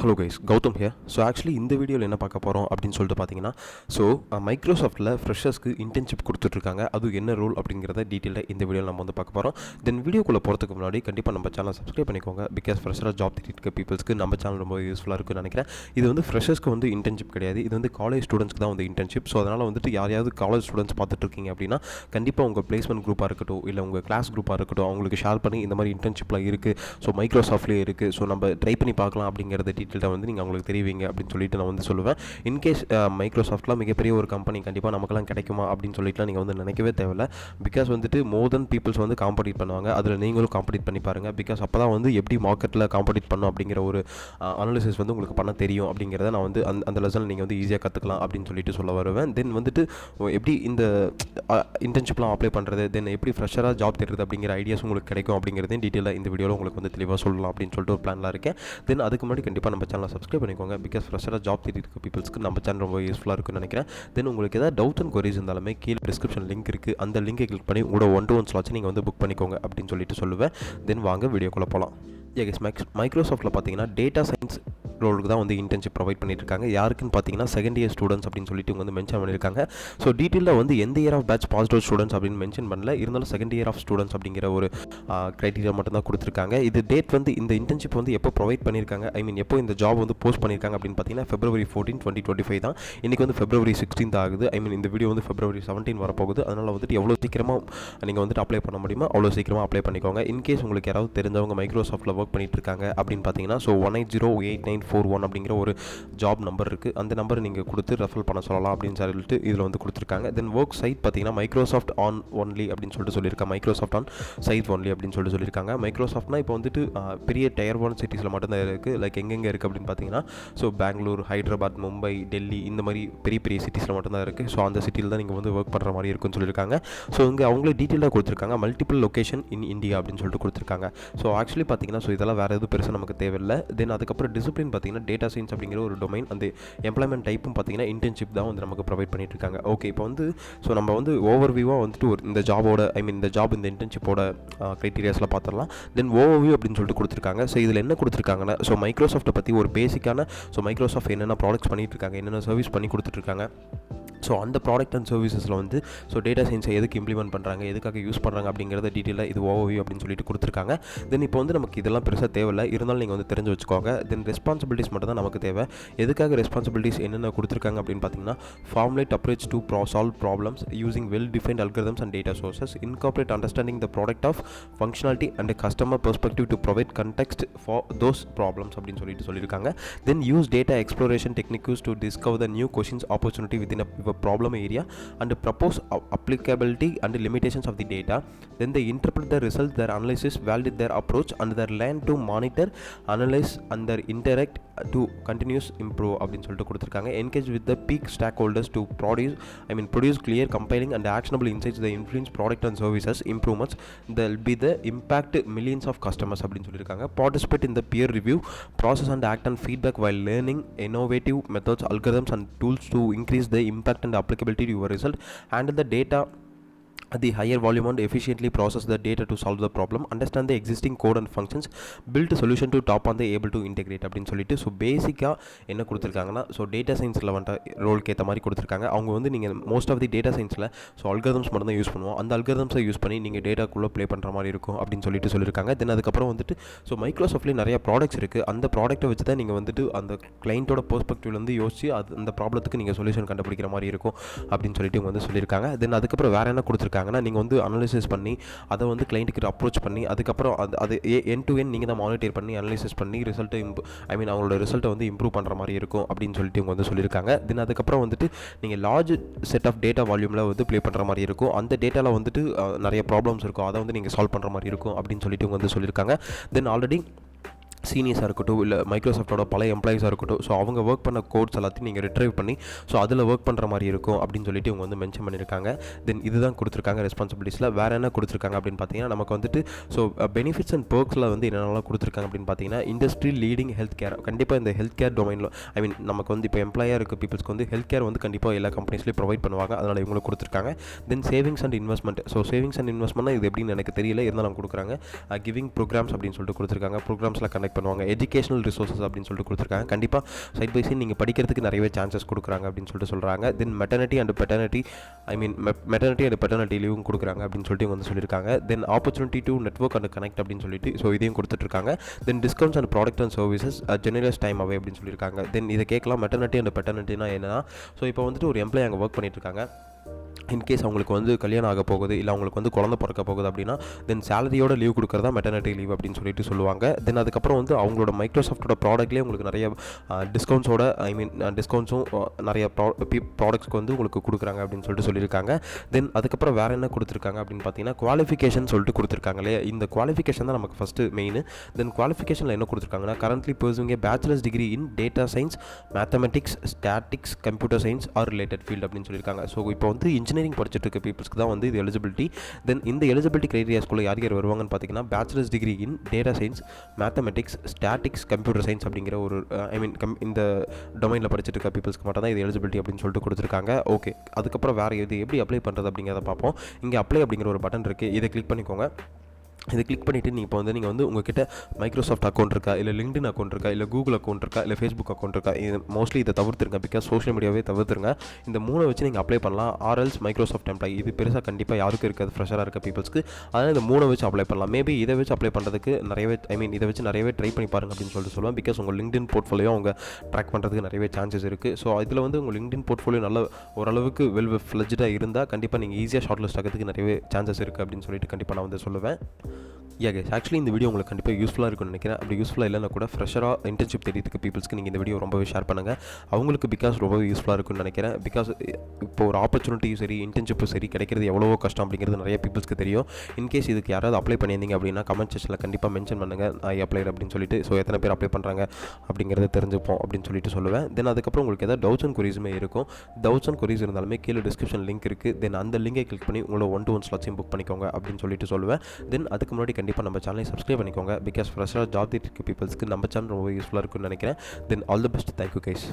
Hello guys, Gautam here. So actually இந்த வீடியோவில் என்ன பார்க்க போகிறோம் அப்படின்னு சொல்லிட்டு பார்த்தீங்கன்னா, ஸோ மைக்ரோசாஃப்ட்டில் ஃப்ரெஷர்ஸ்க்கு இன்டர்ன்ஷிப் கொடுத்துட்ருக்காங்க. அது என்ன ரோல் அப்படிங்கிறத டீட்டெயிலாக இந்த வீடியோவில் நம்ம வந்து பார்க்க போகிறோம். தென் வீடியோக்குள்ளே போகிறதுக்கு முன்னாடி கண்டிப்பாக நம்ம சேனல் சப்ஸ்கிரைப் பண்ணிக்கோங்க. பிகாஸ் ஃப்ரெஷராக ஜாப் தேடிட்டு இருக்க பீப்புள்ஸ்க்கு நம்ம சேனல் ரொம்ப யூஸ்ஃபுல்லாக இருக்குன்னு நினைக்கிறேன். இது வந்து ஃப்ரெஷர்ஸ்க்கு வந்து இன்டர்ன்ஷிப் கிடையாது, இது வந்து காலேஜ் ஸ்டூடெண்ட்ஸ்க்கு தான் வந்து இன்டர்ன்ஷிப். ஸோ அதனால் வந்துட்டு யாரையாவது காலேஜ் ஸ்டூடெண்ட்ஸ் பார்த்துட்ருக்கீங்க அப்படின்னா கண்டிப்பாக உங்கள் பிளேஸ்மெண்ட் குரூப்பாக இருக்கட்டும், இல்லை உங்கள் கிளாஸ் குரூப்பாக இருக்கட்டும், அவங்களுக்கு ஷேர் பண்ணி இந்த மாதிரி இன்டர்ன்ஷிப்லாம் இருக்குது, ஸோ மைக்ரோசாஃப்ட்லேயே இருக்குது, ஸோ நம்ம ட்ரை பண்ணி பார்க்கலாம் அப்படிங்கிறத டீட்டெயிலாக வந்து நீங்கள் அவங்களுக்கு தெரிவிங்க அப்படின்னு சொல்லிட்டு நான் வந்து சொல்லுவேன். இன்கேஸ் மைக்ரோசாஃப்ட்லாம் மிகப்பெரிய ஒரு கம்பெனி, கண்டிப்பாக நமக்கெல்லாம் கிடைக்குமா அப்படின்னு சொல்லிட்டுலாம் நீங்கள் வந்து நினைக்கவே தேவையில்லை. பிகாஸ் வந்துட்டு மோர் தென் பீப்புள்ஸ் வந்து காம்படிட் பண்ணுவாங்க, அதில் நீங்களும் காம்படிட் பண்ணி பாருங்கள். பிகாஸ் அப்போ தான் வந்து எப்படி மார்க்கெட்டில் காம்படிட் பண்ணும் அப்படிங்கிற ஒரு அனாலிசிஸ் வந்து உங்களுக்கு பண்ண தெரியும் அப்படிங்கிறத நான் வந்து அந்த லெசனில் நீங்கள் வந்து ஈஸியாக கற்றுக்கலாம் அப்படின்னு சொல்லிட்டு சொல்ல வருவேன். தென் வந்துட்டு எப்படி இந்த இன்டர்ன்ஷிப்லாம் அப்ளை பண்ணுறது, தென் எப்படி ஃப்ரெஷராக ஜாப் தேடுறது அப்படிங்கிற ஐடியாஸ் உங்களுக்கு கிடைக்கும் அப்படிங்கிறதையும் டீட்டெயிலாக இந்த வீடியோவில் உங்களுக்கு வந்து தெளிவாக சொல்லலாம் அப்படின்னு சொல்லிட்டு ஒரு பிளானில் இருக்கேன். தென் அதுக்கு முன்னாடி கண்டிப்பாக நம்ம சேனலை சப்ஸ்கிரைப் பண்ணிக்கோங்க. பிகாஸ் ஃப்ரெஷராக ஜாப் தேடி இருக்க பீப்புள்ஸ்க்கு நம்ம சேனல் ரொம்ப யூஸ்ஃபுல்லாக இருக்குன்னு நினைக்கிறேன். தென் உங்களுக்கு ஏதாவது டவுட் அண்ட் கொரிஸ் இருந்தாலுமே கீழே டிஸ்கிரிப்ஷன் லிங்க் இருக்குது, அந்த லிங்கை கிளிக் பண்ணி உங்களோட 1-to-1 ஸ்லாட்ஸ் நீங்கள் வந்து புக் பண்ணிக்கோங்க அப்படின்னு சொல்லிட்டு சொல்லுவேன். தென் வாங்க வீடியோக்குள்ளே போகலாம். மைக்ரோசாஃப்ட்டில் பார்த்தீங்கன்னா டேட்டா சயின்ஸ் ரோலுக்கு தான் வந்து இன்டர்ன்ஷிப் ப்ரொவைட் பண்ணிட்டு இருக்காங்க. யாருக்குன்னு பார்த்தீங்கன்னா செகண்ட் இயர் ஸ்டூடெண்ட்ஸ் அப்படின்னு சொல்லிட்டு இவங்க வந்து மென்ஷன் பண்ணியிருக்காங்க. ஸோ டீட்டெயிலாக வந்து எந்த year of batch passed out students அப்படின்னு மென்ஷன் பண்ணல, இருந்தாலும் செகண்ட் இயர் ஆஃப் ஸ்டூடெண்ட்ஸ் அப்படிங்கிற ஒரு க்ரைட்டீரியா மட்டும் தான் கொடுத்துருக்காங்க. இது டேட் வந்து இந்த இன்டர்ன்ஷிப் வந்து எப்போ ப்ரொவைட் பண்ணியிருக்காங்க, ஐ மீன் எப்போ இந்த ஜாப் வந்து போஸ்ட் பண்ணியிருக்காங்க அப்படின்னு பார்த்தீங்கன்னா February 14, 2025 தான். இன்றைக்கி வந்து February 16 ஆகுது. ஐ மீன் இந்த வீடியோ வந்து February 17 வரப்போகுது. அதனால் வந்துட்டு எவ்வளோ சீக்கிரமாக நீங்கள் வந்துட்டு அப்ளை பண்ண முடியுமோ அவ்வளோ சீக்கிரமாக அப்ளை பண்ணிக்கோங்க. இன்கேஸ் உங்களுக்கு யாராவது தெரிஞ்சவங்க மைக்ரோசாஃப்ட்டில் ஒர்க் பண்ணிட்டு இருக்காங்க அப்படின்னு பார்த்தீங்கன்னா, ஸோ 1808941 அப்படிங்கிற ஒரு ஜாப் நம்பர் இருக்குது, அந்த நம்பர் நீங்கள் கொடுத்து ரெஃபர் பண்ண சொல்லலாம் அப்படின்னு சொல்லிட்டு இதில் வந்து கொடுத்துருக்காங்க. தென் ஒர்க் சைட் பார்த்தீங்கன்னா மைக்ரோசாஃப்ட் ஆன் ஒன்லி அப்படின்னு சொல்லிட்டு சொல்லியிருக்காங்க. மைக்ரோசாஃப்ட் ஆன் சைட் ஒன்லி அப்படின்னு சொல்லியிருக்காங்க. மைக்ரோசாஃப்ட்னா இப்போ வந்துட்டு பெரிய டயர் 1 சிட்டிஸில் மட்டும்தான் இருக்குது. லைக் எங்கெங்கே இருக்குது அப்படின்னு பார்த்தீங்கன்னா, ஸோ பெங்களூர், ஹைதராபாத், மும்பை, டெல்லி, இந்த மாதிரி பெரிய பெரிய சிட்டிஸில் மட்டும்தான் இருக்குது. ஸோ அந்த சிட்டியில் தான் நீங்கள் வந்து ஒர்க் பண்ணுற மாதிரி இருக்குன்னு சொல்லியிருக்காங்க. ஸோ இங்கே அவங்களே டீட்டெயிலாக கொடுத்துருக்காங்க, மல்டிபிள் லொக்கேஷன் இன் இந்தியா அப்படின்னு சொல்லிட்டு கொடுத்துருக்காங்க. ஸோ ஆக்சுவலி பார்த்தீங்கன்னா, ஸோ இதெல்லாம் வேறு எதுவும் பெருசாக நமக்கு தேவையில்லை. தென் அதுக்கப்புறம் டிசிப்ளின் பார்த்தீங்கன்னா டேட்டா சயின்ஸ் அப்படிங்கிற ஒரு டொமைன், அந்த எம்ப்ளாய்மெண்ட் டைப்பும் பார்த்தீங்கன்னா இன்டர்ன்ஷிப் தான் வந்து நமக்கு ப்ரொவைட் பண்ணிட்டு இருக்காங்க. ஓகே, இப்போ வந்து ஸோ நம்ம வந்து ஓவர்வியூவாக வந்துட்டு ஒரு இந்த ஜாபோட இந்த இன்டர்ன்ஷிப்போட க்ரைட்டீரியாஸில் பார்த்துடலாம். தென் ஓவர்வியூ அப்படின்னு சொல்லிட்டு கொடுத்துருக்காங்க. ஸோ இதில் என்ன கொடுத்துருக்காங்கன்னா, ஸோ மைக்ரோசாஃப்ட்டை பற்றி ஒரு பேசிக்கான, ஸோ மைக்ரோசாஃப்ட் என்னென்ன ப்ராடக்ட்ஸ் பண்ணிட்டு இருக்காங்க, என்னென்ன சர்வீஸ் பண்ணி கொடுத்துட்ருக்காங்க, ஸோ அந்த ப்ராடக்ட் அண்ட் சர்வீசஸில் வந்து ஸோ டேட்டா சயின்ஸை எதுக்கு இம்ப்ளிமெண்ட் பண்ணுறாங்க, எதுக்காக யூஸ் பண்ணுறாங்க அப்படிங்கிறத டீட்டெயிலாக இது ஓவர்வியூ அப்படின்னு சொல்லிட்டு கொடுத்துருக்காங்க. தென் இப்போ வந்து நமக்கு இதெல்லாம் பெருசாக தேவையில்லை, இருந்தாலும் நீங்கள் வந்து தெரிஞ்சு வச்சுக்கோங்க. தென் ரெஸ்பான்சிபிலிட்டிஸ் மட்டும் தான் நமக்கு தேவை. எதுக்காக ரெஸ்பான்சிபிலிட்டிஸ் என்னென்ன கொடுத்துருக்காங்க அப்படின்னு பார்த்தீங்கன்னா, formulate approach to solve problems using well defined algorithms and data sources, incorporate understanding the product of functionality and customer perspective to provide context for those problems அப்படின்னு சொல்லியிருக்காங்க. Then use data exploration techniques to discover the new questions opportunity within a problem area and propose applicability and limitations of the data. Then they interpret the results, their analysis, validate their approach and their learn to monitor, analyze and their interact to continuous improve அப்படின்னு சொல்லிட்டு கொடுத்துருக்காங்க. Engage with the peak stakeholders to produce clear, compelling and actionable insights that influence product and services improvements that will be the impact millions of customers அப்படின்னு சொல்லியிருக்காங்க. Participate in the peer review process and act on feedback while learning innovative methods, algorithms and tools to increase the impact and applicability to your result. Handle the data at the higher volume and efficiently process the data to solve the problem, understand the existing code and functions, build a solution to top on the able to integrate அப்படின்னு சொல்லிட்டு so பேசிக்காக என்ன கொடுத்துருக்காங்கன்னா, so data சயின்ஸில் வந்துட்டு ரோலுக்கு ஏற்ற மாதிரி கொடுத்துருக்காங்க. அவங்க வந்து நீங்கள் மோஸ்ட் ஆஃப் தி டேட்டா சயின்ஸில் ஸோ அல்கரிதம்ஸ் மட்டும் தான் யூஸ் பண்ணுவோம், அந்த அல்கரிதம்ஸை யூஸ் பண்ணி நீங்கள் டேட்டாக்குள்ளே ப்ளே பண்ணுற மாதிரி இருக்கும் அப்படின்னு சொல்லியிருக்காங்க. தென் அதுக்கப்புறம் வந்துட்டு ஸோ மைக்ரோசாஃப்ட்லேயே நிறைய ப்ராடக்ட்ஸ் இருக்குது, அந்த ப்ராடக்ட்டை வச்சு தான் நீங்கள் வந்துட்டு அந்த கிளைண்ட்டோட பெர்ஸ்பெக்டிவ்லேருந்து யோசிச்சு அந்த ப்ராப்ளத்துக்கு நீங்கள் சொல்யூஷன் கண்டுபிடிக்கிற மாதிரி இருக்கும் அப்படின்னு சொல்லிட்டு இவங்க வந்து சொல்லியிருக்காங்க. தென் அதுக்கப்புறம் வேறு என்ன கொடுத்துருக்காங்க, நீங்கள் வந்து அனலைசிஸ் பண்ணி அதை வந்து கிளைண்ட்டுக்கு அப்ரோச் பண்ணி அதுக்கப்புறம் அது என் டு என் நீங்கள் தான் மானிட்டர் பண்ணி அனலைசிஸ் பண்ணி ரிசல்ட்டை அவங்களோட ரிசல்ட்டை வந்து இம்ப்ரூவ் பண்ணுற மாதிரி இருக்கும் அப்படின்னு சொல்லிட்டு இவங்க வந்து சொல்லியிருக்காங்க. தென் அதுக்கப்புறம் வந்துட்டு நீங்கள் லார்ஜ் செட் ஆஃப் டேட்டா வால்யூமில் வந்து ப்ளே பண்ணுற மாதிரி இருக்கும், அந்த டேட்டாவில் வந்துட்டு நிறைய ப்ராப்ளம்ஸ் இருக்கும், அதை வந்து நீங்கள் சால்வ் பண்ணுற மாதிரி இருக்கும் அப்படின்னு சொல்லிட்டு இவங்க வந்து சொல்லியிருக்காங்க. தென் ஆல்ரெடி சீனியர்ஸாக இருக்கட்டும், இல்லை மைக்ரோசாஃப்ட்டோட பல எம்ப்ளாயிஸாக இருக்கட்டும், ஸோ அவங்க ஒர்க் பண்ண கோட்ஸ் எல்லாத்தையும் நீங்கள் ரிட்ரைவ் பண்ணி ஸோ அதில் ஒர்க் பண்ணுற மாதிரி இருக்கும் அப்படின்னு சொல்லிட்டு இவங்க வந்து மென்ஷன் பண்ணியிருக்காங்க. தென் இதுதான் கொடுத்துருக்காங்க ரெஸ்பான்சிபிலிட்டிஸில். வேறு என்ன கொடுத்துருக்காங்க அப்படின்னு பார்த்தீங்கன்னா, நமக்கு வந்துட்டு ஸோ பெனிஃபிட்ஸ் அண்ட் பர்க்ஸில் வந்து என்னென்னலாம் கொடுத்துருக்காங்க அப்படின்னு பார்த்தீங்கன்னா, இண்டஸ்ட்ரி லீடிங் ஹெல்த் கேர், கண்டிப்பாக இந்த ஹெல்த் கேர் டொமைனில் நமக்கு வந்து இப்போ எம்ப்ளாயாக இருக்க பீப்புள்ஸ்க்கு வந்து ஹெல்த் கேர் வந்து கண்டிப்பாக எல்லா கம்பெனிஸ்லேயும் ப்ரொவைட் பண்ணுவாங்க, அதனால் இவங்களுக்கு கொடுத்துருக்காங்க. Then savings and investment, so savings and இன்வெஸ்ட்மெண்ட்னா இது எப்படின்னு எனக்கு தெரியல, இருந்தாலும் கொடுக்குறாங்க. கிவிங் ப்ரோக்ராம்ஸ் அப்படின்னு சொல்லிட்டு கொடுத்துருக்காங்க, ப்ரோக்ராம்ஸில் கண்டக்ட் கனெக்ட் பண்ணுவாங்க. எஜுகேஷனல் ரிசோர்ஸஸ் அப்படின்னு சொல்லிட்டு கொடுத்துருக்காங்க. கண்டிப்பாக சைட் பை சைட் நீங்கள் படிக்கிறதுக்கு நிறையவே சான்சஸ் கொடுக்குறாங்க அப்படின்னு சொல்லிட்டு சொல்கிறாங்க. தென் மெட்டர்னிட்டி அண்ட் பெட்டர்னிட்டி லீவும் கொடுக்குறாங்க அப்படின்னு சொல்லிட்டு இவங்க வந்து சொல்லியிருக்காங்க. Then opportunity to network and connect அப்படின்னு சொல்லிட்டு ஸோ இதையும் கொடுத்துட்ருக்காங்க. Then discounts and product and services generous time away அப்படின்னு சொல்லியிருக்காங்க. தென் இதை கேட்கலாம், மெட்டர்னிட்டி அண்ட் பெட்டர்னிட்டினா என்னன்னா, ஸோ இப்போ வந்துட்டு ஒரு எம்ப்ளாயி அங்கே ஒர்க் பண்ணிட்டு இருக்காங்க. இன்கேஸ் அவங்களுக்கு வந்து கல்யாணம் ஆக போகுது, இல்லை அவங்களுக்கு வந்து குழந்தை பிறக்க போகுது அப்படின்னா தென் சேலரியோட லீவ் கொடுக்குறதா மெட்டர்னிட்டி லீவ் அப்படின்னு சொல்லிட்டு சொல்லுவாங்க. தென் அதுக்கப்புறம் வந்து அவங்களோட மைக்ரோசாஃப்ட்டோட ப்ராடக்ட்லேயே உங்களுக்கு நிறைய டிஸ்கவுண்ட்ஸோட டிஸ்கவுண்ட்ஸும் நிறைய ப்ராடக்ட்ஸ்க்கு வந்து உங்களுக்கு கொடுக்குறாங்க அப்படின்னு சொல்லிட்டு சொல்லியிருக்காங்க. தென் அதுக்கப்புறம் வேறு என்ன கொடுத்துருக்காங்க அப்படின்னு பார்த்தீங்கன்னா, குவாலிஃபிகேஷன் சொல்லிட்டு கொடுத்துருக்காங்களே, இந்த குவாலிஃபிகேஷன் தான் நமக்கு ஃபஸ்ட்டு மெயின். தென் குவாலிஃபிகேஷனில் என்ன கொடுத்துருக்காங்கன்னா, currently pursuing A bachelors degree in data science, mathematics, statics, computer science or related field அப்படின்னு சொல்லியிருக்காங்க. ஸோ இப்போ வந்து இன்ஜினியரிங் படிச்சுட்டு இருக்க பீப்புள்ஸ்க்கு தான் வந்து இது எலிஜிபிலிட்டி. தென் இந்த எலிஜிபிலிட்டி கிரைட்டீரியாஸ்குள்ளே யார் யார் வருவாங்கன்னு பார்த்தீங்கன்னா, bachelors degree in data science, mathematics, statics, computer science அப்படிங்கிற ஒரு இந்த டொமைனில் படிச்சுட்டு இருக்க பீப்புள்ஸ்க்கு மட்டும் தான் இது எலிஜிபிலிட்டி அப்படின்னு சொல்லிட்டு கொடுத்துருக்காங்க. ஓகே, அதுக்கப்புறம் வேறு இது எப்படி அப்ளை பண்ணுறது அப்படிங்கிறத பார்ப்போம். இங்கே அப்ளை அப்படிங்கிற ஒரு பட்டன் இருக்குது, இதை கிளிக் பண்ணிக்கோங்க. இதை கிளிக் பண்ணிவிட்டு நீங்கள் வந்து உங்கள்கிட்ட மைக்ரோசாஃப்ட் அக்கௌண்ட் இருக்கா, இல்லை லிங்க்டின் அக்கௌண்ட் இருக்கா, இல்லை கூகுள் அக்கௌண்ட் இருக்கா, இல்லை ஃபேஸ்புக் அக்கௌண்ட் இருக்கா, இது மோஸ்ட்லி இதை தவிர்த்துருங்க. Because social மீடியாவே தவிர்த்துருங்க. இந்த 3 வச்சு நீங்கள் அப்ளை பண்ணலாம். ஆர்எல்ஸ் மைக்ரோசாஃப்ட் எம்ப்ளாயி, இது பெருசாக கண்டிப்பாக யாருக்கும் இருக்காது ஃப்ரெஷராக இருக்க பீப்புள்ஸ்க்கு. அதனால் இந்த 3 வச்சு அப்ளை பண்ணலாம். மேபி இதை வச்சு அப்ளை பண்ணுறதுக்கு நிறையவே இதை வச்சு நிறையவே ட்ரை பண்ணி பாருங்க அப்படின்னு சொல்லிட்டு சொல்லுவேன். பிகாஸ் உங்கள் லிங்க்டின் போர்ட்ஃபோலியோ அவங்க ட்ராக் பண்ணுறதுக்கு நிறையவே சான்சஸ் இருக்குது. ஸோ இதில் வந்து உங்கள் லிங்க்டின் போர்ட்ஃபோலியோ நல்ல ஓரளவுக்கு வெல் ஃப்ளெஜ்டாக இருந்தால் கண்டிப்பாக நீங்கள் ஈஸியாக ஷார்ட் லிஸ்ட் ஆகிறதுக்கு நிறையவே சான்சஸ் இருக்குது அப்படின்னு சொல்லிட்டு கண்டிப்பாக நான் வந்து சொல்லுவேன். கைஸ், ஆக்சுவலி இந்த வீடியோ உங்களுக்கு கண்டிப்பாக யூஸ்ஃபுல்லாக இருக்கும்னு நினைக்கிறேன். அப்படி யூஸ்ஃபுல்லாக இல்லைனா கூட ஃப்ரெஷராக இன்டர்ன்ஷிப் தேடிட்டு பீப்புள்ஸ்க்கு நீங்கள் இந்த வீடியோ ரொம்பவே ஷேர் பண்ணுங்கள். அவங்களுக்கு பிகாஸ் ரொம்பவே யூஸ்ஃபுல்லாக இருக்கும்னு நினைக்கிறேன். பிகாஸ் இப்போ ஒரு ஆப்பர்ச்சுனிட்டியும் சரி, இன்டர்ன்ஷிப்பும் சரி கிடைக்கிறது எவ்வளவோ கஷ்டம் அப்படிங்கிறது நிறைய பீப்புள்ஸ்க்கு தெரியும். இன்கேஸ் இதுக்கு யாராவது அப்ளை பண்ணியிருந்தீங்க அப்படின்னா கமெண்ட் செக்ஷனில் கண்டிப்பாக மென்ஷன் பண்ணுங்கள், ஐ அப்ளைட் அப்படின்னு சொல்லிட்டு. ஸோ எத்தனை பேர் அப்ளை பண்ணுறாங்க அப்படிங்கிறத தெரிஞ்சுப்போம் அப்படின்னு சொல்லிட்டு சொல்லுவேன். தென் அதுக்கப்புறம் உங்களுக்கு ஏதாவது டவுட்ஸ் அண்ட் குரீஸுமே இருக்கும். டவுட்ஸ் அண்ட் குரீஸ் இருந்தாலுமே கீழே டிஸ்கிரிப்ஷன் லிங்க் இருக்குது. தென் அந்த லிங்கை கிளிக் பண்ணி உங்களோட 1-to-1 ஸ்லாட்ஸையும் புக் பண்ணிக்கோங்க அப்படின்னு சொல்லிட்டு சொல்லுவேன். தென் அதுக்கு முன்னாடி கண்டிப்பாக நம்ம சேனலை சப்ஸ்கிரைப் பண்ணிக்கோங்க. பிகாஸ் ஃப்ரெஷராக ஜாப் தேடிட்டு இருக்க பீப்புள்ஸ்க்கு நம்ம சேனல் ரொம்ப யூஸ்ஃபுல்லாக இருக்கும்னு நினைக்கிறேன். Then all the best. Thank you guys.